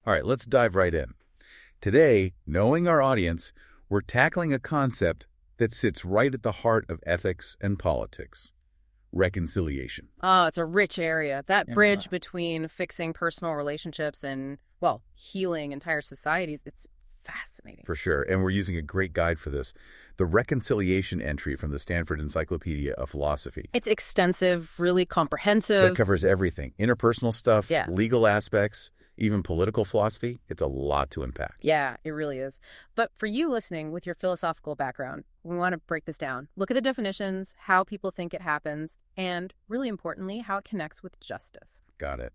All right, let's dive right in. Today, knowing our audience, we're tackling a concept that sits right at the heart of ethics and politics: reconciliation. Oh, it's a rich area. That bridge between fixing personal relationships and, well, healing entire societies, it's fascinating. For sure, and we're using a great guide for this, the reconciliation entry from the Stanford Encyclopedia of Philosophy. It's extensive, really That comprehensive. covers everything: interpersonal stuff, Yeah. legal aspects, even political philosophy. It's a lot to unpack. Yeah, it really is. But for you listening with your philosophical background, we want to break this down. Look at the definitions, how people think it happens, and really importantly, how it connects with justice. Got it.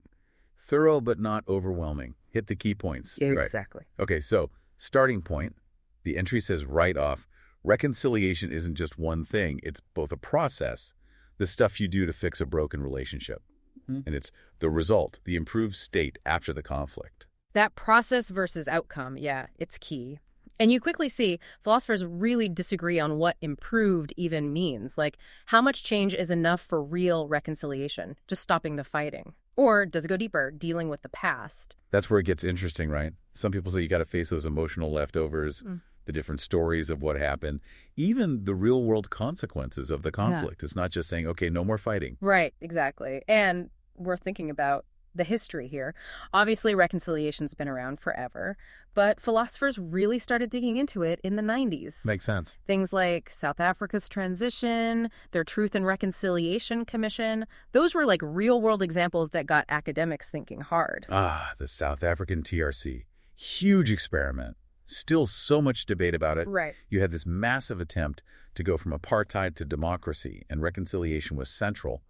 Thorough but not overwhelming. Hit the key points. Right. Exactly. Okay, so starting point, the entry says right off, reconciliation isn't just one thing. It's both a process, the stuff you do to fix a broken relationship, and it's the result, the improved state after the conflict. That process versus outcome, yeah, it's key. And you quickly see philosophers really disagree on what improved even means. Like, how much change is enough for real reconciliation, just stopping the fighting? Or does it go deeper, dealing with the past? That's where it gets interesting, right? Some people say you got to face those emotional leftovers, the different stories of what happened, even the real-world consequences of the conflict. It's not just saying, okay, no more fighting. Right, exactly. And we're thinking about the history here. Obviously, reconciliation's been around forever, but philosophers really started digging into it in the 90s. Makes sense. Things like South Africa's transition, their Truth and Reconciliation Commission, those were like real-world examples that got academics thinking hard. The South African TRC. Huge experiment. Still so much debate about it. Right. You had this massive attempt to go from apartheid to democracy, and reconciliation was central.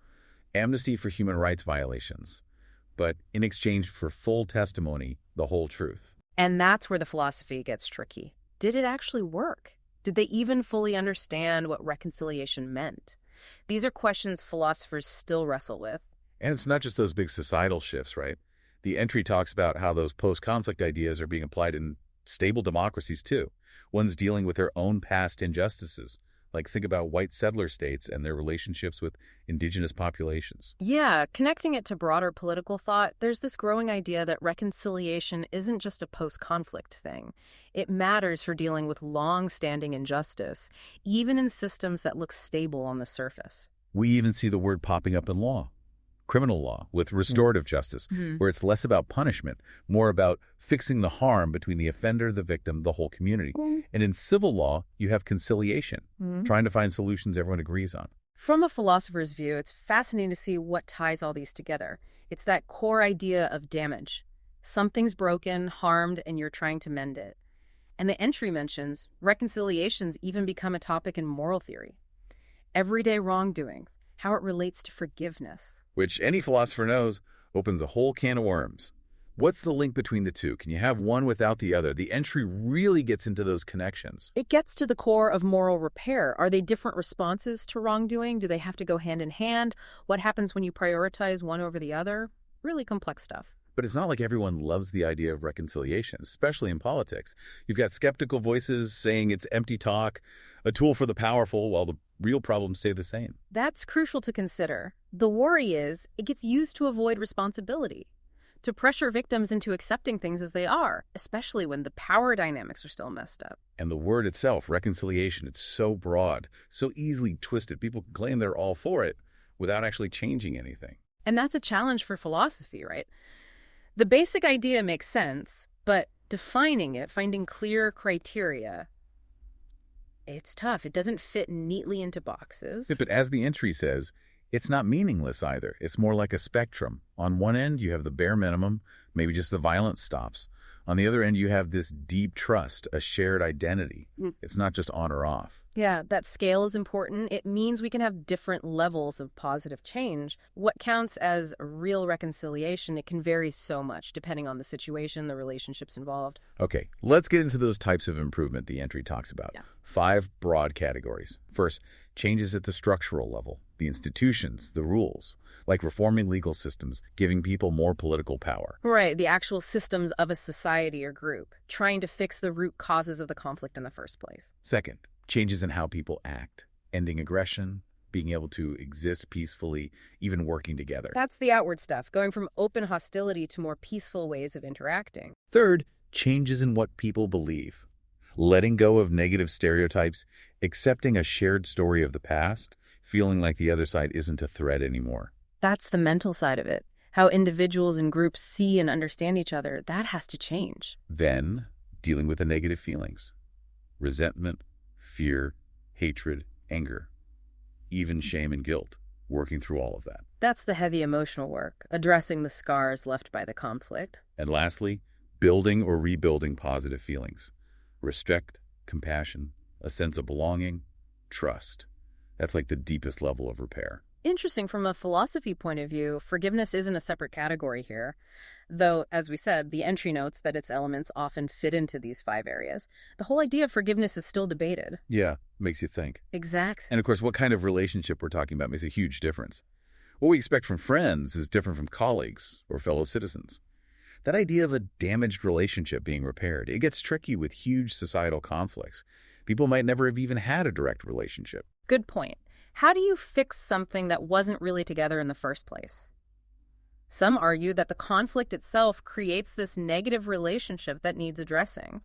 Amnesty for human rights violations, but in exchange for full testimony, the whole truth. And that's where the philosophy gets tricky. Did it actually work? Did they even fully understand what reconciliation meant? These are questions philosophers still wrestle with. And it's not just those big societal shifts, right? The entry talks about how those post-conflict ideas are being applied in stable democracies too, ones dealing with their own past injustices. Like, think about white settler states and their relationships with indigenous populations. Yeah, connecting it to broader political thought, there's this growing idea that reconciliation isn't just a post-conflict thing. It matters for dealing with long-standing injustice, even in systems that look stable on the surface. We even see the word popping up in law. Criminal law with restorative justice, where it's less about punishment, more about fixing the harm between the offender, the victim, the whole community. And in civil law, you have conciliation, trying to find solutions everyone agrees on. From a philosopher's view, it's fascinating to see what ties all these together. It's that core idea of damage. Something's broken, harmed, and you're trying to mend it. And the entry mentions reconciliations even become a topic in moral theory. Everyday wrongdoings, how it relates to forgiveness. Which any philosopher knows opens a whole can of worms. What's the link between the two? Can you have one without the other? The entry really gets into those connections. It gets to the core of moral repair. Are they different responses to wrongdoing? Do they have to go hand in hand? What happens when you prioritize one over the other? Really complex stuff. But it's not like everyone loves the idea of reconciliation, especially in politics. You've got skeptical voices saying it's empty talk, a tool for the powerful, while the real problems stay the same. That's crucial to consider. The worry is it gets used to avoid responsibility, to pressure victims into accepting things as they are, especially when the power dynamics are still messed up. And the word itself, reconciliation, it's so broad, so easily twisted. People claim they're all for it without actually changing anything. And that's a challenge for philosophy, right? The basic idea makes sense, but defining it, finding clear criteria, it's tough. It doesn't fit neatly into boxes. But as the entry says, it's not meaningless either. It's more like a spectrum. On one end, you have the bare minimum, maybe just the violence stops. On the other end, you have this deep trust, a shared identity. It's not just on or off. Yeah, that scale is important. It means we can have different levels of positive change. What counts as a real reconciliation, it can vary so much depending on the situation, the relationships involved. Okay, let's get into those types of improvement the entry talks about. Yeah. 5 broad categories. First, changes at the structural level, the institutions, the rules, like reforming legal systems, giving people more political power. Right, the actual systems of a society or group, trying to fix the root causes of the conflict in the first place. Second, changes in how people act, ending aggression, being able to exist peacefully, even working together. That's the outward stuff, going from open hostility to more peaceful ways of interacting. Third, changes in what people believe. Letting go of negative stereotypes, accepting a shared story of the past, feeling like the other side isn't a threat anymore. That's the mental side of it. How individuals and groups see and understand each other, that has to change. Then, dealing with the negative feelings. Resentment, fear, hatred, anger, even shame and guilt, working through all of that. That's the heavy emotional work, addressing the scars left by the conflict. And lastly, building or rebuilding positive feelings. Respect, compassion, a sense of belonging, trust. That's like the deepest level of repair. Interesting from a philosophy point of view, forgiveness isn't a separate category here. Though, as we said, the entry notes that its elements often fit into these 5 areas. The whole idea of forgiveness is still debated. Yeah, makes you think. Exactly. And of course, what kind of relationship we're talking about makes a huge difference. What we expect from friends is different from colleagues or fellow citizens. That idea of a damaged relationship being repaired, it gets tricky with huge societal conflicts. People might never have even had a direct relationship. Good point. How do you fix something that wasn't really together in the first place? Some argue that the conflict itself creates this negative relationship that needs addressing,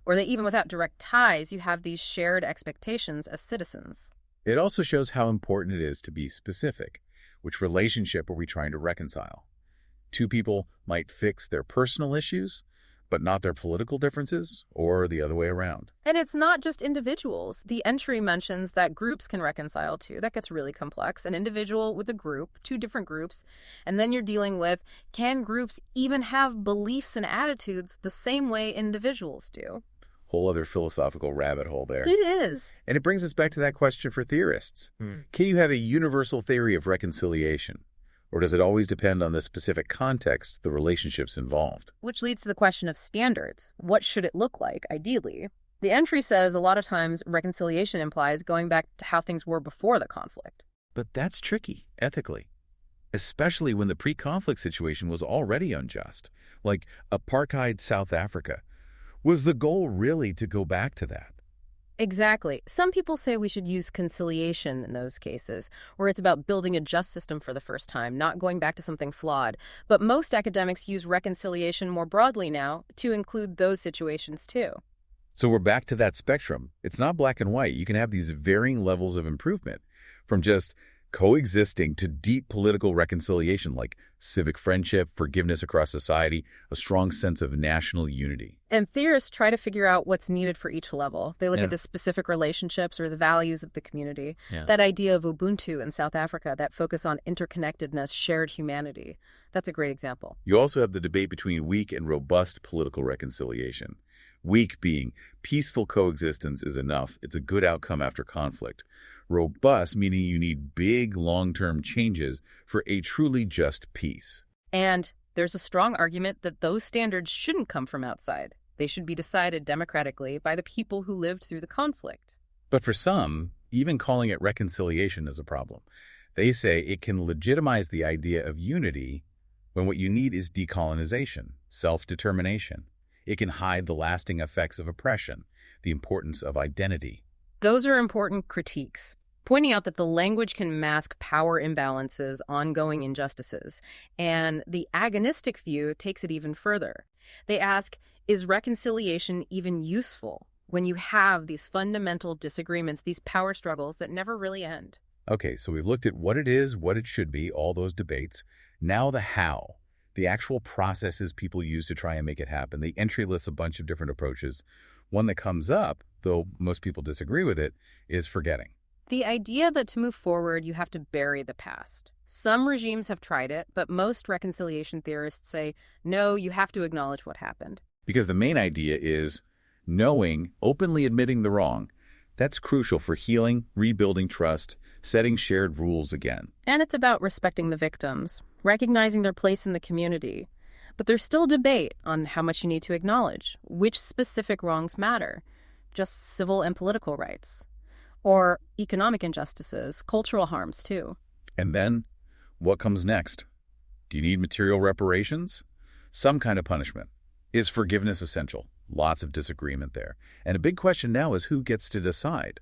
or that even without direct ties, you have these shared expectations as citizens. It also shows how important it is to be specific. Which relationship are we trying to reconcile? 2 people might fix their personal issues, but not their political differences, or the other way around. And it's not just individuals. The entry mentions that groups can reconcile too. That gets really complex. An individual with a group, 2 different groups, and then you're dealing with, can groups even have beliefs and attitudes the same way individuals do? Whole other philosophical rabbit hole there. It is. And it brings us back to that question for theorists. Can you have a universal theory of reconciliation? Or does it always depend on the specific context, the relationships involved? Which leads to the question of standards. What should it look like, ideally? The entry says a lot of times reconciliation implies going back to how things were before the conflict. But that's tricky, ethically. Especially when the pre-conflict situation was already unjust. Like apartheid South Africa. Was the goal really to go back to that? Exactly. Some people say we should use conciliation in those cases, where it's about building a just system for the first time, not going back to something flawed. But most academics use reconciliation more broadly now to include those situations too. So we're back to that spectrum. It's not black and white. You can have these varying levels of improvement, from just coexisting to deep political reconciliation, like civic friendship, forgiveness across society, a strong sense of national unity. And theorists try to figure out what's needed for each level. They look at the specific relationships or the values of the community. That idea of Ubuntu in South Africa, that focus on interconnectedness, shared humanity. That's a great example. You also have the debate between weak and robust political reconciliation. Weak being peaceful coexistence is enough. It's a good outcome after conflict. Robust meaning you need big long-term changes for a truly just peace. And there's a strong argument that those standards shouldn't come from outside. They should be decided democratically by the people who lived through the conflict. But for some, even calling it reconciliation is a problem. They say it can legitimize the idea of unity when what you need is decolonization, self-determination. It can hide the lasting effects of oppression, the importance of identity. Those are important critiques, pointing out that the language can mask power imbalances, ongoing injustices, and the agonistic view takes it even further. They ask, is reconciliation even useful when you have these fundamental disagreements, these power struggles that never really end? Okay, so we've looked at what it is, what it should be, all those debates. Now the how, the actual processes people use to try and make it happen. The entry lists a bunch of different approaches. One that comes up, though most people disagree with it, is forgetting. The idea that to move forward, you have to bury the past. Some regimes have tried it, but most reconciliation theorists say, no, you have to acknowledge what happened. Because the main idea is knowing, openly admitting the wrong. That's crucial for healing, rebuilding trust, setting shared rules again. And it's about respecting the victims, recognizing their place in the community. But there's still debate on how much you need to acknowledge, which specific wrongs matter, just civil and political rights, or economic injustices, cultural harms too. And then, what comes next? Do you need material reparations? Some kind of punishment. Is forgiveness essential? Lots of disagreement there. And a big question now is who gets to decide?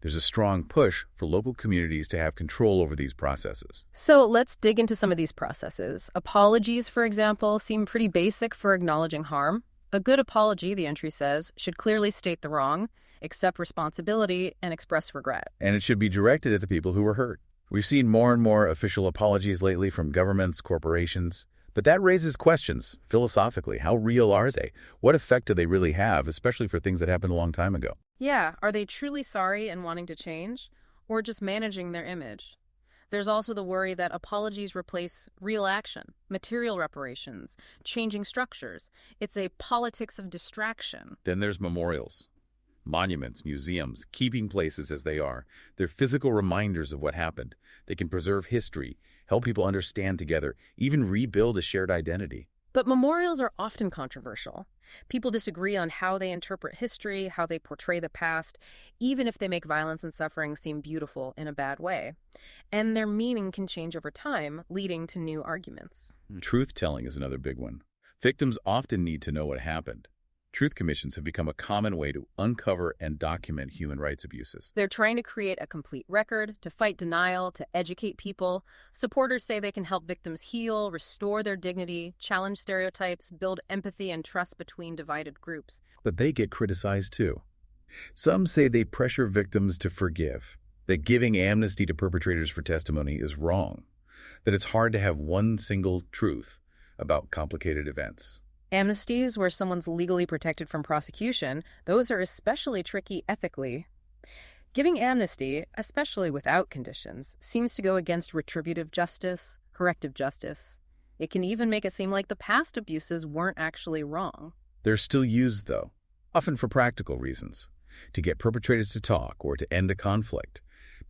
There's a strong push for local communities to have control over these processes. So let's dig into some of these processes. Apologies, for example, seem pretty basic for acknowledging harm. A good apology, the entry says, should clearly state the wrong, accept responsibility, and express regret. And it should be directed at the people who were hurt. We've seen more and more official apologies lately from governments, corporations. But that raises questions, philosophically. How real are they? What effect do they really have, especially for things that happened a long time ago? Yeah, are they truly sorry and wanting to change, or just managing their image? There's also the worry that apologies replace real action, material reparations, changing structures. It's a politics of distraction. Then there's memorials, monuments, museums, keeping places as they are. They're physical reminders of what happened. They can preserve history, help people understand together, even rebuild a shared identity. But memorials are often controversial. People disagree on how they interpret history, how they portray the past, even if they make violence and suffering seem beautiful in a bad way. And their meaning can change over time, leading to new arguments. Truth-telling is another big one. Victims often need to know what happened. Truth commissions have become a common way to uncover and document human rights abuses. They're trying to create a complete record, to fight denial, to educate people. Supporters say they can help victims heal, restore their dignity, challenge stereotypes, build empathy and trust between divided groups. But they get criticized too. Some say they pressure victims to forgive, that giving amnesty to perpetrators for testimony is wrong, that it's hard to have one single truth about complicated events. Amnesties, where someone's legally protected from prosecution, those are especially tricky ethically. Giving amnesty, especially without conditions, seems to go against retributive justice, corrective justice. It can even make it seem like the past abuses weren't actually wrong. They're still used, though, often for practical reasons, to get perpetrators to talk or to end a conflict.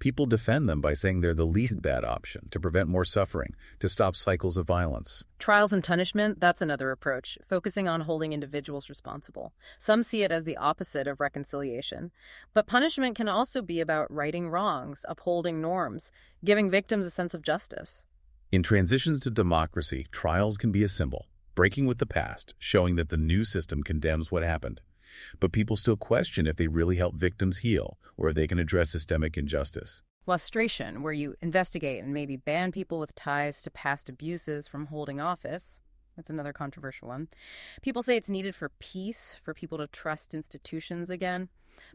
People defend them by saying they're the least bad option, to prevent more suffering, to stop cycles of violence. Trials and punishment, that's another approach, focusing on holding individuals responsible. Some see it as the opposite of reconciliation. But punishment can also be about righting wrongs, upholding norms, giving victims a sense of justice. In transitions to democracy, trials can be a symbol, breaking with the past, showing that the new system condemns what happened. But people still question if they really help victims heal or if they can address systemic injustice. Lustration, where you investigate and maybe ban people with ties to past abuses from holding office. That's another controversial one. People say it's needed for peace, for people to trust institutions again.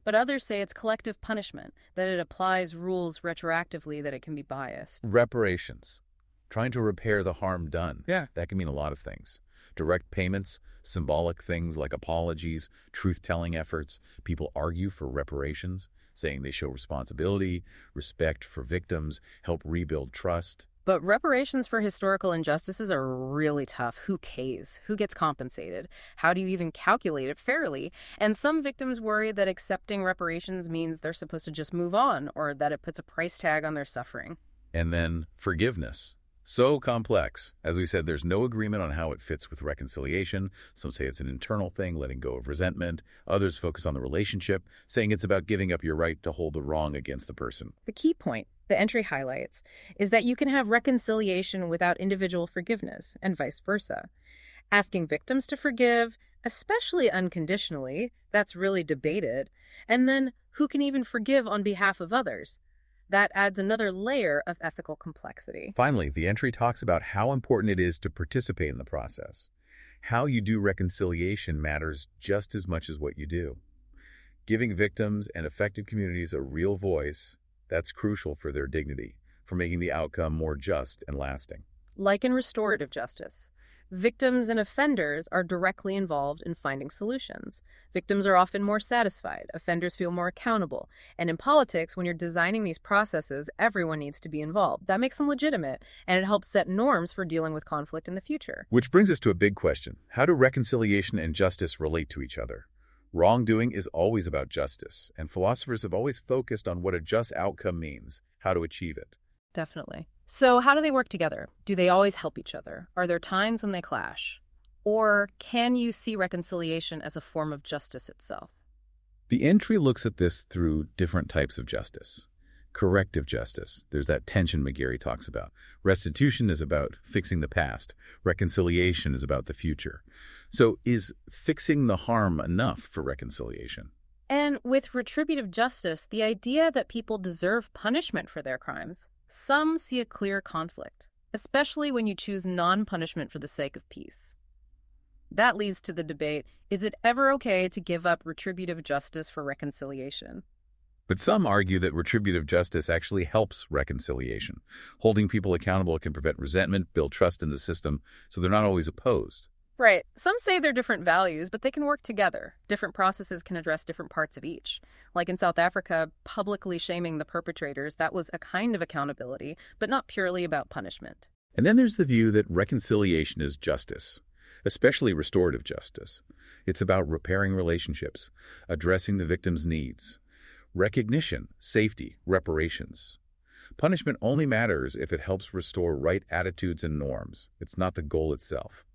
But others say it's collective punishment, that it applies rules retroactively, that it can be biased. Reparations. Trying to repair the harm done. Yeah. That can mean a lot of things. Direct payments, symbolic things like apologies, truth-telling efforts. People argue for reparations, saying they show responsibility, respect for victims, help rebuild trust. But reparations for historical injustices are really tough. Who pays? Who gets compensated? How do you even calculate it fairly? And some victims worry that accepting reparations means they're supposed to just move on, or that it puts a price tag on their suffering. And then forgiveness. So complex. As we said, there's no agreement on how it fits with reconciliation. Some say it's an internal thing, letting go of resentment. Others focus on the relationship, saying it's about giving up your right to hold the wrong against the person. The key point the entry highlights is that you can have reconciliation without individual forgiveness, and vice versa. Asking victims to forgive, especially unconditionally, that's really debated. And then, who can even forgive on behalf of others? That adds another layer of ethical complexity. Finally, the entry talks about how important it is to participate in the process. How you do reconciliation matters just as much as what you do. Giving victims and affected communities a real voice, that's crucial for their dignity, for making the outcome more just and lasting. Like in restorative justice, victims and offenders are directly involved in finding solutions. Victims are often more satisfied, offenders feel more accountable. And in politics, when you're designing these processes, everyone needs to be involved. That makes them legitimate, and it helps set norms for dealing with conflict in the future. Which brings us to a big question. How do reconciliation and justice relate to each other? Wrongdoing is always about justice, and philosophers have always focused on what a just outcome means, how to achieve it. Definitely. So how do they work together? Do they always help each other? Are there times when they clash? Or can you see reconciliation as a form of justice itself? The entry looks at this through different types of justice. Corrective justice, there's that tension McGarry talks about. Restitution is about fixing the past. Reconciliation is about the future. So is fixing the harm enough for reconciliation? And with retributive justice, the idea that people deserve punishment for their crimes, some see a clear conflict, especially when you choose non-punishment for the sake of peace. That leads to the debate, is it ever okay to give up retributive justice for reconciliation? But some argue that retributive justice actually helps reconciliation. Holding people accountable can prevent resentment, build trust in the system, so they're not always opposed. Right. Some say they're different values, but they can work together. Different processes can address different parts of each. Like in South Africa, publicly shaming the perpetrators, that was a kind of accountability, but not purely about punishment. And then there's the view that reconciliation is justice, especially restorative justice. It's about repairing relationships, addressing the victim's needs, recognition, safety, reparations. Punishment only matters if it helps restore right attitudes and norms. It's not the goal itself.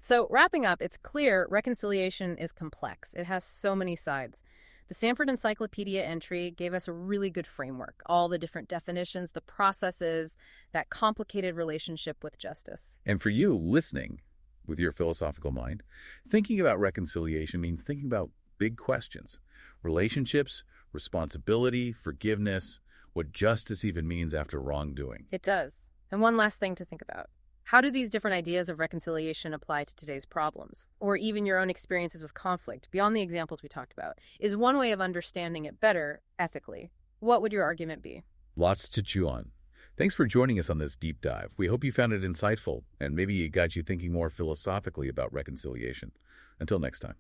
So, wrapping up, it's clear reconciliation is complex. It has so many sides. The Stanford Encyclopedia entry gave us a really good framework, all the different definitions, the processes, that complicated relationship with justice. And for you, listening with your philosophical mind, thinking about reconciliation means thinking about big questions. Relationships, responsibility, forgiveness, what justice even means after wrongdoing. It does. And one last thing to think about. How do these different ideas of reconciliation apply to today's problems? Or even your own experiences with conflict, beyond the examples we talked about? Is one way of understanding it better, ethically? What would your argument be? Lots to chew on. Thanks for joining us on this deep dive. We hope you found it insightful, and maybe it got you thinking more philosophically about reconciliation. Until next time.